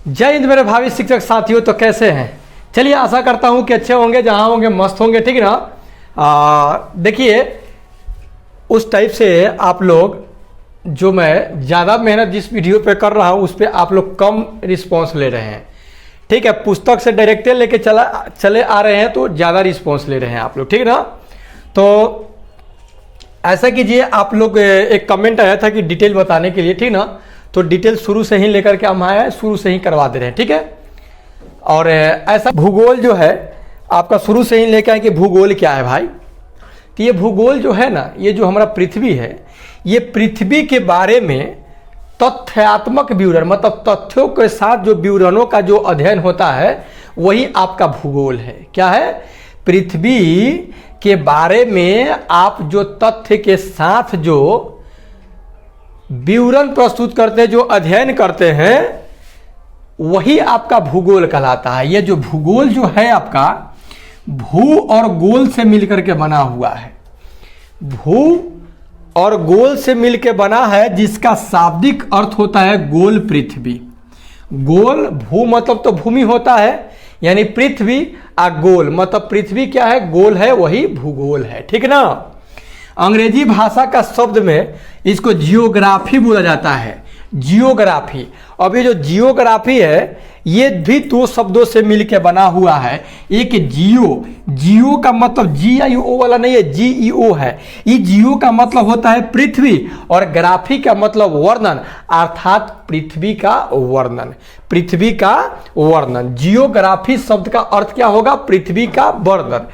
जय हिंद मेरे भावी शिक्षक साथियों। तो कैसे हैं? चलिए आशा करता हूं कि अच्छे होंगे, जहां होंगे मस्त होंगे, ठीक है ना। देखिए उस टाइप से आप लोग, जो मैं ज़्यादा मेहनत जिस वीडियो पे कर रहा हूं उस पर आप लोग कम रिस्पॉन्स ले रहे हैं, ठीक है। पुस्तक से डायरेक्ट लेके चले आ रहे हैं तो ज़्यादा रिस्पॉन्स ले रहे हैं आप लोग, ठीक है ना। तो ऐसा कीजिए, आप लोग एक कमेंट आया था कि डिटेल बताने के लिए, ठीक ना। तो डिटेल शुरू से ही लेकर के हम आए, शुरू से ही करवा दे रहे हैं, ठीक है। और ऐसा भूगोल जो है आपका शुरू से ही लेकर आए कि भूगोल क्या है भाई। तो ये भूगोल जो है ना, ये जो हमारा पृथ्वी है, ये पृथ्वी के बारे में तथ्यात्मक विवरण, मतलब तथ्यों के साथ जो विवरणों का जो अध्ययन होता है वही आपका भूगोल है। क्या है? पृथ्वी के बारे में आप जो तथ्य के साथ जो विवरण प्रस्तुत करते हैं, जो अध्ययन करते हैं, वही आपका भूगोल कहलाता है। ये जो भूगोल जो है आपका भू और गोल से मिलकर के बना हुआ है। भू और गोल से मिलकर बना है, जिसका शाब्दिक अर्थ होता है गोल पृथ्वी। गोल, भू मतलब तो भूमि होता है, यानी पृथ्वी, गोल मतलब पृथ्वी क्या है? गोल है, वही भूगोल है, ठीक ना। अंग्रेजी भाषा का शब्द में इसको जियोग्राफी बोला जाता है। जियोग्राफी। अब ये जो जियोग्राफी है ये भी दो शब्दों से मिलकर बना हुआ है। एक जियो, जियो का मतलब GIO वाला नहीं है, GEO है। ये जियो का मतलब होता है पृथ्वी, और ग्राफी का मतलब वर्णन, अर्थात पृथ्वी का वर्णन। पृथ्वी का वर्णन। जियोग्राफी शब्द का अर्थ क्या होगा? पृथ्वी का वर्णन।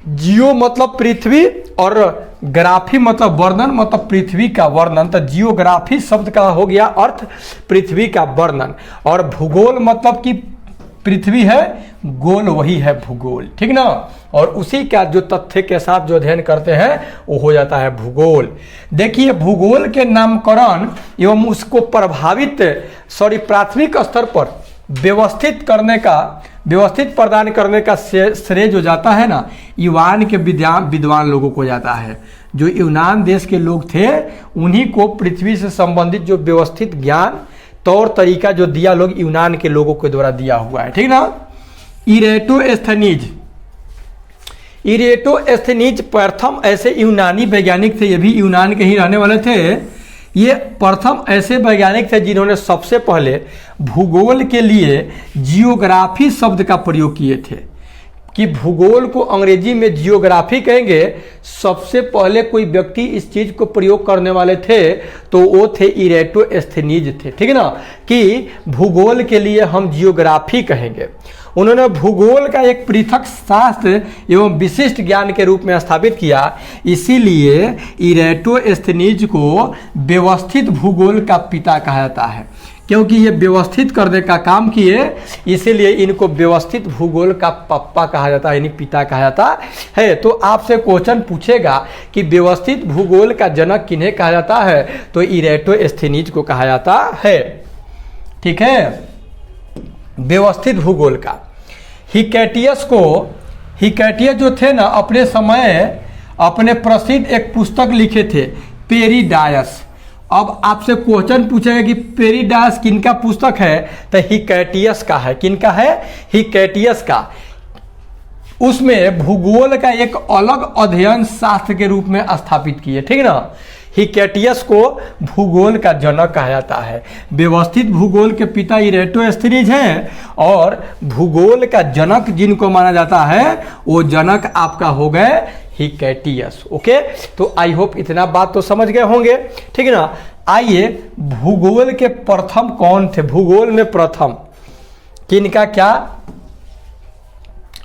जियो मतलब पृथ्वी और ग्राफी मतलब वर्णन, मतलब पृथ्वी का वर्णन। तो जियोग्राफी शब्द का हो गया अर्थ पृथ्वी का वर्णन। और भूगोल मतलब कि पृथ्वी है, गोल वही है भूगोल, ठीक ना। और उसी का जो तथ्य के साथ जो अध्ययन करते हैं वो हो जाता है भूगोल। देखिए भूगोल के नामकरण एवं उसको प्राथमिक स्तर पर व्यवस्थित प्रदान करने का श्रेय जो जाता है ना, यूनान के विद्वान लोगों को जाता है। जो यूनान देश के लोग थे उन्हीं को पृथ्वी से संबंधित जो व्यवस्थित ज्ञान, तौर तरीका जो दिया लोग यूनान के लोगों के द्वारा दिया हुआ है, ठीक ना। इरेटोस्थेनीज प्रथम ऐसे यूनानी वैज्ञानिक थे, ये भी यूनान के ही रहने वाले थे। ये प्रथम ऐसे वैज्ञानिक थे जिन्होंने सबसे पहले भूगोल के लिए जियोग्राफी शब्द का प्रयोग किए थे। कि भूगोल को अंग्रेजी में जियोग्राफी कहेंगे। सबसे पहले कोई व्यक्ति इस चीज को प्रयोग करने वाले थे तो वो थे इरेटोस्थेनीज थे, ठीक है ना। कि भूगोल के लिए हम जियोग्राफी कहेंगे। उन्होंने भूगोल का एक पृथक शास्त्र एवं विशिष्ट ज्ञान के रूप में स्थापित किया। इसीलिए इरेटोस्थेनीज को व्यवस्थित भूगोल का पिता कहा जाता है, क्योंकि ये व्यवस्थित करने का काम किए, इसीलिए इनको व्यवस्थित भूगोल का पप्पा कहा जाता है, यानी पिता कहा जाता है। तो आपसे क्वेश्चन पूछेगा कि व्यवस्थित भूगोल का जनक किन्हें कहा जाता है, तो इरेटोस्थेनीज को कहा जाता है, ठीक है। व्यवस्थित भूगोल का हिकैटियस जो थे ना, अपने समय अपने प्रसिद्ध एक पुस्तक लिखे थे, पेरिडायस। अब आपसे क्वेश्चन पूछेगा कि पेरिडायस किनका पुस्तक है, तो हिकैटियस का है। किनका है? हिकैटियस का। उसमें भूगोल का एक अलग अध्ययन शास्त्र के रूप में स्थापित किए, ठीक है ना। हिकैटियस को भूगोल का जनक कहा जाता है। व्यवस्थित भूगोल के पिता इरेटोस्थेनीज हैं, और भूगोल का जनक जिनको माना जाता है वो जनक आपका हो गए हिकैटियस। ओके, तो आई होप इतना बात तो समझ गए होंगे, ठीक है ना। आइए, भूगोल के प्रथम कौन थे? भूगोल में प्रथम किनका क्या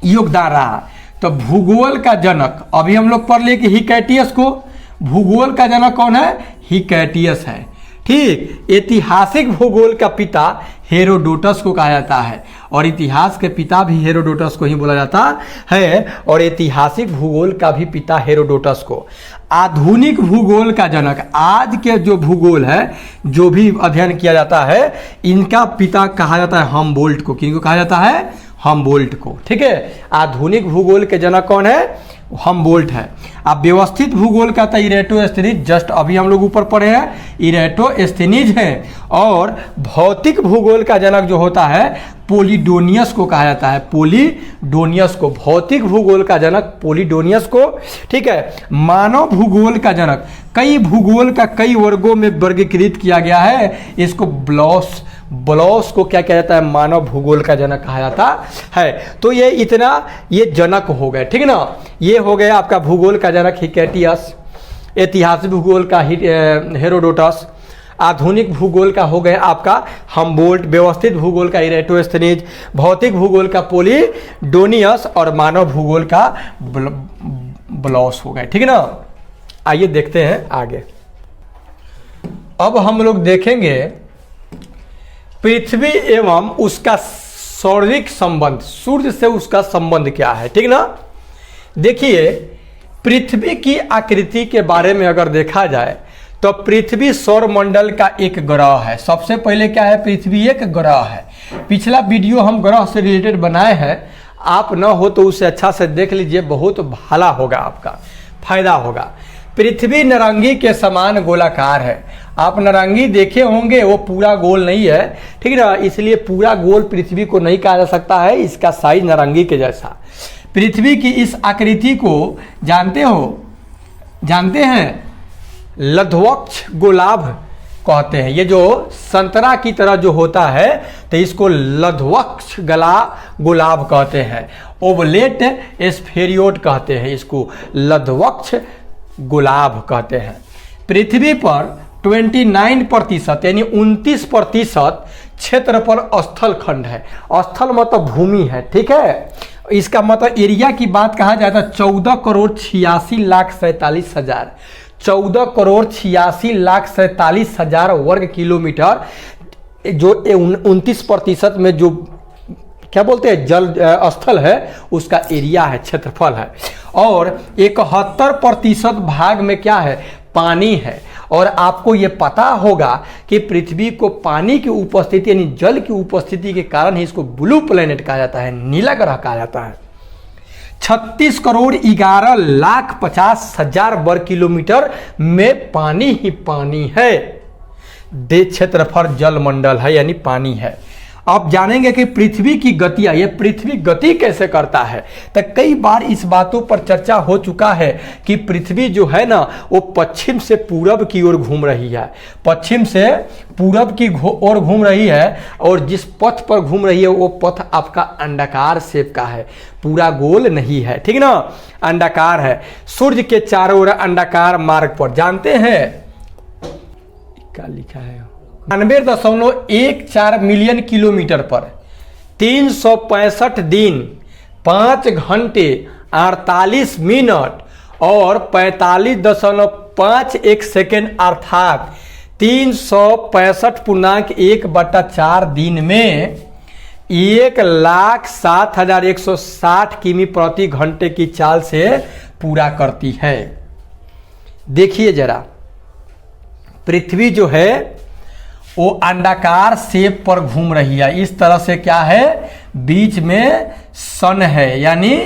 योगदान रहा? तो भूगोल का जनक अभी हम लोग पढ़ लिए कि हिकैटियस को। भूगोल का जनक कौन है? हिकैटियस है, ठीक। ऐतिहासिक भूगोल का पिता हेरोडोटस को कहा जाता है, और इतिहास के पिता भी हेरोडोटस को ही बोला जाता है, और ऐतिहासिक भूगोल का भी पिता हेरोडोटस को। आधुनिक भूगोल का जनक, आज के जो भूगोल है, जो भी अध्ययन किया जाता है, इनका पिता कहा जाता है हम्बोल्ट को। किनको कहा जाता है? हम्बोल्ट को, ठीक है। आधुनिक भूगोल के जनक कौन है? हमबोल्ट है। अब व्यवस्थित भूगोल का था इरेटोस्थेनीज, जस्ट अभी हम लोग ऊपर पढ़े हैं, इरेटोस्थेनीज है। और भौतिक भूगोल का जनक जो होता है पोलिडोनियस को कहा जाता है, पोलिडोनियस को, भौतिक भूगोल का जनक पोलिडोनियस को। ठीक है, मानव भूगोल का जनक, कई भूगोल का कई वर्गों में वर्गीकृत किया गया है, इसको ब्लॉस को क्या कहा जाता है, मानव भूगोल का जनक कहा जाता है। तो ये इतना ये जनक हो गए, ठीक ना। ये हो गया आपका भूगोल का जनक हिकेटियस, ऐतिहासिक भूगोल का हेरोडोटस, आधुनिक भूगोल का हो गया आपका हमबोल्ट, व्यवस्थित भूगोल का इरेटोस्थेनीज, भौतिक भूगोल का पोलिडोनियस और मानव भूगोल का ब्लॉस हो गए, ठीक है ना। आइए देखते हैं आगे। अब हम लोग देखेंगे पृथ्वी एवं उसका सौरिक संबंध, सूर्य से उसका संबंध क्या है, ठीक ना। देखिए पृथ्वी की आकृति के बारे में अगर देखा जाए तो पृथ्वी सौरमंडल का एक ग्रह है। सबसे पहले क्या है, पृथ्वी एक ग्रह है। पिछला वीडियो हम ग्रह से रिलेटेड बनाए हैं, आप न हो तो उसे अच्छा से देख लीजिए, बहुत भला होगा, आपका फायदा होगा। पृथ्वी नारंगी के समान गोलाकार है। आप नारंगी देखे होंगे, वो पूरा गोल नहीं है, ठीक है ना, इसलिए पूरा गोल पृथ्वी को नहीं कहा जा सकता है, इसका साइज नारंगी के जैसा। पृथ्वी की इस आकृति को जानते हैं, लध्वक्ष गोलाभ कहते हैं। ये जो संतरा की तरह जो होता है तो इसको लध्वक्ष गोलाभ कहते हैं। ओवलेट स्फेरियोट कहते हैं, इसको लध्वक्ष गोलाभ कहते हैं। पृथ्वी पर 29% यानी 29% क्षेत्र पर स्थल खंड है। स्थल मतलब भूमि है, ठीक है। इसका मतलब एरिया की बात कहा जाए तो 14,86,47,000 14,86,47,000 वर्ग किलोमीटर, जो 29% में जो क्या बोलते हैं जल स्थल है उसका एरिया है, क्षेत्रफल है। और 71% भाग में क्या है, पानी है। और आपको ये पता होगा कि पृथ्वी को पानी की उपस्थिति यानी जल की उपस्थिति के कारण ही इसको ब्लू प्लेनेट कहा जाता है, नीला ग्रह कहा जाता है। 36,11,50,000 वर्ग किलोमीटर में पानी ही पानी है। क्षेत्रफल जल मंडल है यानी पानी है। आप जानेंगे कि पृथ्वी की गतियां, ये पृथ्वी गति कैसे करता है, तो कई बार इस बातों पर चर्चा हो चुका है कि पृथ्वी जो है ना वो पश्चिम से पूरब की ओर घूम रही है, पश्चिम से पूरब की ओर घूम रही है। और जिस पथ पर घूम रही है वो पथ आपका अंडाकार शेप का है, पूरा गोल नहीं है, ठीक ना, अंडाकार है। सूर्य के चारों ओर अंडाकार मार्ग पर, जानते हैं क्या लिखा है, 99.14 मिलियन किलोमीटर पर 365 दिन 5 घंटे 48 मिनट और 45.51 सेकेंड अर्थात 365.1/4 दिन में 1,07,160 किमी प्रति घंटे की चाल से पूरा करती है। देखिए जरा, पृथ्वी जो है वो अंडाकार शेप पर घूम रही है। इस तरह से क्या है, बीच में सन है यानी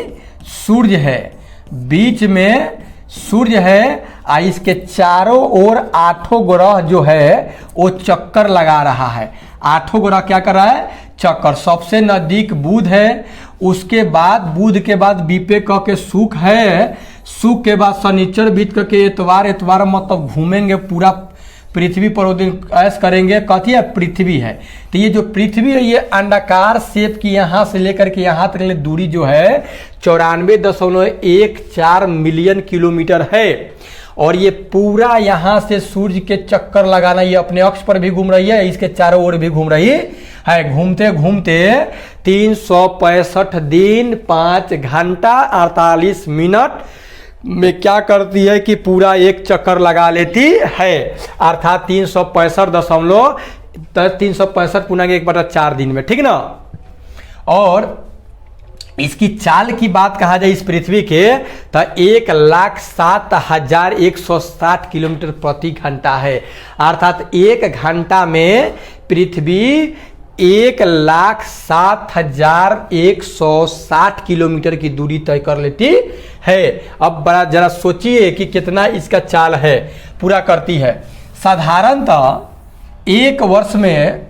सूर्य है, बीच में सूर्य है। इसके चारों ओर 8 ग्रह जो है वो चक्कर लगा रहा है। 8 ग्रह क्या कर रहा है, चक्कर। सबसे नजदीक बुध है, उसके बाद बुध के बाद बीपे क के शुक्र है, शुक्र के बाद शनिचर, बीत के एतवार मतलब घूमेंगे पूरा पृथ्वी पर वो दिन ऐश करेंगे। कथी है, पृथ्वी है। तो ये जो पृथ्वी है ये अंडाकार शेप की यहाँ से लेकर के यहाँ तक ले दूरी जो है 94.14 मिलियन किलोमीटर है। और ये पूरा यहाँ से सूर्य के चक्कर लगाना, ये अपने अक्ष पर भी घूम रही है, इसके चारों ओर भी घूम रही है। घूमते घूमते 365 दिन 5 घंटा 48 मिनट में क्या करती है कि पूरा एक चक्कर लगा लेती है, अर्थात 365 दिन में, ठीक ना। और इसकी चाल की बात कहा जाए इस पृथ्वी के तो 1,07,160 किलोमीटर प्रति घंटा है, अर्थात 1 घंटा में पृथ्वी 1,07,160 किलोमीटर की दूरी तय कर लेती है। अब बड़ा जरा सोचिए कि कितना इसका चाल है, पूरा करती है। साधारणतः एक वर्ष में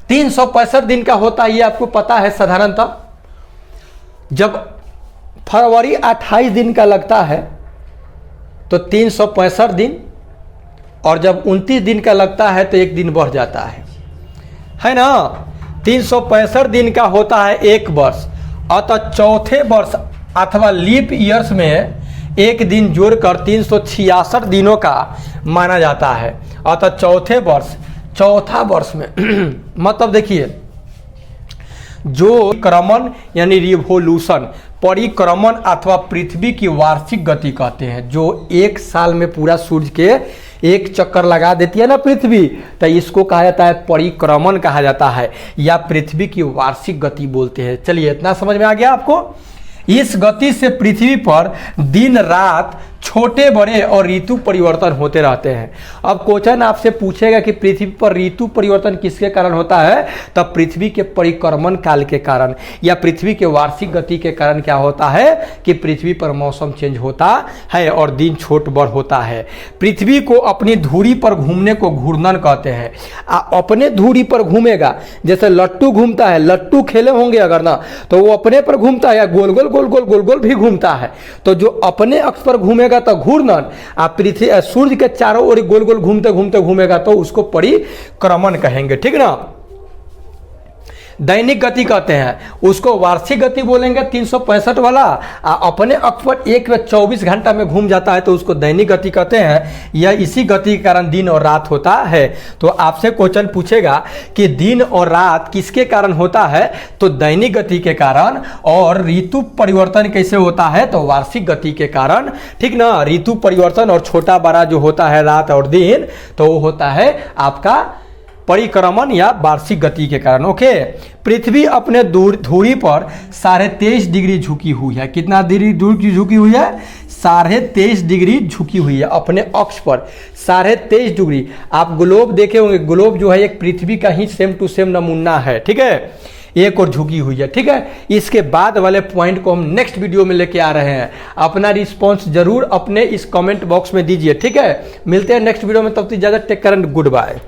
365 दिन का होता है, ये आपको पता है। साधारणतः जब फरवरी 28 दिन का लगता है तो 365 दिन, और जब 29 दिन का लगता है तो एक दिन बढ़ जाता है ना। 365 दिन का होता है एक वर्ष, अतः चौथे वर्ष अथवा लीप ईयर्स में एक दिन जोड़कर 366 दिनों का माना जाता है। अतः चौथा वर्ष में मतलब देखिए, जो क्रमण यानी रिवोल्यूशन, परिक्रमण अथवा पृथ्वी की वार्षिक गति कहते हैं, जो एक साल में पूरा सूर्य के एक चक्कर लगा देती है ना पृथ्वी, तो इसको कहा जाता है परिक्रमण कहा जाता है, या पृथ्वी की वार्षिक गति बोलते हैं। चलिए, इतना समझ में आ गया आपको। इस गति से पृथ्वी पर दिन रात छोटे बड़े और ऋतु परिवर्तन होते रहते हैं। अब क्वेश्चन आपसे पूछेगा कि पृथ्वी पर ऋतु परिवर्तन किसके कारण होता है, तब पृथ्वी के परिक्रमण काल के कारण या पृथ्वी के वार्षिक गति के कारण क्या होता है कि पृथ्वी पर मौसम चेंज होता है और दिन छोट बड़ होता है। पृथ्वी को अपनी धुरी पर घूमने को घूर्णन कहते हैं। अपने धुरी पर घूमेगा, जैसे लट्टू घूमता है, लट्टू खेले होंगे अगर ना, तो वो अपने पर घूमता है, या गोल गोल गोल गोल गोल गोल भी घूमता है। तो जो अपने अक्ष पर घूमेगा तो घूर्णन, आप पृथ्वी सूर्य के चारों ओर गोल गोल घूमते घूमते घूमेगा तो उसको परिक्रमण कहेंगे, ठीक ना। दैनिक गति कहते हैं, उसको वार्षिक गति बोलेंगे 365 वाला। अपने अक्ष पर 1 घंटा में घूम जाता है तो उसको दैनिक गति कहते हैं। यह इसी गति के कारण दिन और रात होता है। तो आपसे क्वेश्चन पूछेगा कि दिन और रात किसके कारण होता है, तो दैनिक गति के कारण। और ऋतु परिवर्तन कैसे होता है, तो वार्षिक गति के कारण, ठीक ना। ऋतु परिवर्तन और छोटा बड़ा जो होता है रात और दिन, तो वो होता है आपका परिक्रमण या वार्षिक गति के कारण। ओके, पृथ्वी अपने धुरी पर 23.5 डिग्री झुकी हुई है। कितना डिग्री दूर की झुकी हुई है, 23.5 डिग्री झुकी हुई है अपने अक्ष पर, 23.5 डिग्री। आप ग्लोब देखे होंगे, ग्लोब जो है एक पृथ्वी का ही सेम टू सेम नमूना है, ठीक है, एक और झुकी हुई है, ठीक है। इसके बाद वाले पॉइंट को हम नेक्स्ट वीडियो में लेके आ रहे हैं। अपना रिस्पॉन्स जरूर अपने इस कमेंट बॉक्स में दीजिए, ठीक है। मिलते हैं नेक्स्ट वीडियो में, तब तक इजाजत, take care and good bye.